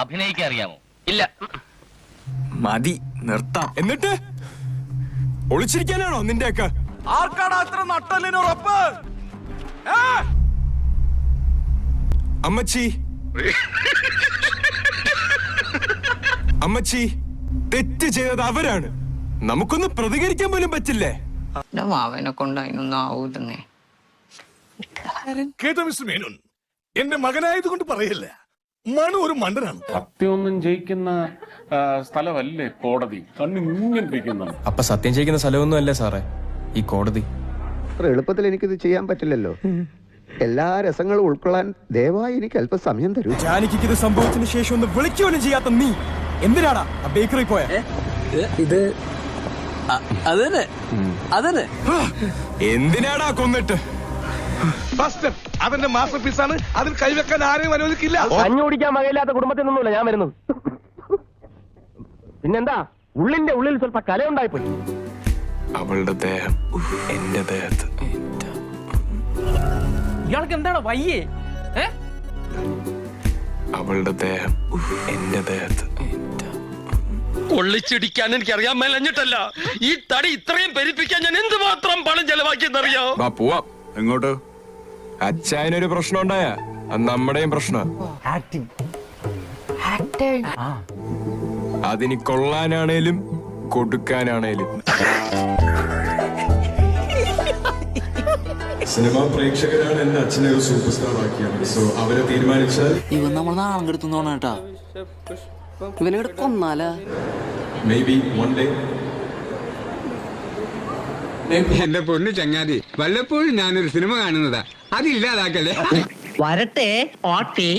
അഭിനയിക്കാൻ അറിയാമോ? ഇല്ല. മതി, നിർത്താം. എന്നിട്ട് ഒളിച്ചിരിക്കാനാണോ നിന്റെയൊക്കെ? ആർക്കാണ് അത്ര നട്ടലിനുറപ്പ്? അമ്മച്ചി, അമ്മച്ചി, തെറ്റ് ചെയ്തത് അവരാണ്. നമുക്കൊന്നും പ്രതികരിക്കാൻ പോലും പറ്റില്ലേ? അവനെ കൊണ്ട് അതിനൊന്നും ആവൂതന്നെ. കേട്ടോ മിസ്റ്റർ മേനോൻ, എന്റെ മകനായതുകൊണ്ട് പറയല്ല, മനു ഒരു മണ്ടനാണ്. സത്യമൊന്നും ജയിക്കുന്ന സ്ഥലമല്ലേ കോടതി. കണ്ണിങ്ങനെ. അപ്പൊ സത്യം ചെയ്യിക്കുന്ന സ്ഥലമൊന്നും അല്ലേ സാറേ ഈ കോടതി? അത്ര എളുപ്പത്തിൽ എനിക്കിത് ചെയ്യാൻ പറ്റില്ലല്ലോ. എല്ലാ രസങ്ങളും ഉൾക്കൊള്ളാൻ ദയവായി എനിക്ക് അല്പം സമയം തരൂ. ജാനകിക്ക് ഇത് സംഭവത്തിന് ശേഷം ഒന്ന് വിളിക്കുപോലും ചെയ്യാത്ത നീ എന്തിനാടാ ആ ബേക്കറി പോയ? ഇത് അതന്നെ എന്തിനാടാ കൊന്നിട്ട്? അവന്റെ മാസ്റ്റർ പീസാണ്, അതിൽ കൈവെക്കാൻ ആരെയും അനുവദിക്കില്ല. കഞ്ഞു കുടിക്കാൻ വകയില്ലാത്ത കുടുംബത്തിൽ നിന്നുമില്ല ഞാൻ വരുന്നത്. പിന്നെന്താ, ഉള്ളിന്റെ ഉള്ളിൽ സ്വല്പ കലയുണ്ടായിപ്പോയി. അവളുടെ ദേഹം എന്റെ ദേഹത്ത്. ഇയാൾക്ക് എന്താണ് വയ്യേ? അവളുടെ ദേഹം എന്റെ ദേഹത്ത്. കൊള്ളിച്ചിടിക്കാൻ എനിക്ക് അറിയാൻ മേലഞ്ഞിട്ടല്ല, ഈ തടി ഇത്രയും പെരിപ്പിക്കാൻ ഞാൻ എന്തുമാത്രം പണം ചെലവാക്കിയെന്നറിയോ? പോവാം. എങ്ങോട്ട്? അച്ചായനൊരു പ്രശ്നം ഉണ്ടായ അത് നമ്മുടെയും പ്രശ്നം. അതിന് കൊള്ളാനാണേലും കൊടുക്കാനാണേലും. സിനിമാ പ്രേക്ഷകരാണ് എന്റെ അച്ഛനെ ഒരു സൂപ്പർ സ്റ്റാർ ആക്കിയത്. സോ അവരെ തീരുമാനിച്ചാൽ ഇവൻ നമ്മൾ നാളം കെടുത്തുന്നോണ കേട്ടാ. ഇവനെ കൊന്നാലാ? May be one day. എന്റെ പൊന്നു ചങ്ങാതി, വല്ലപ്പോഴും ഞാനൊരു സിനിമ കാണുന്നതാ, അതില്ലാതാക്കല്ലേ. വരട്ടെ, പോട്ടെ.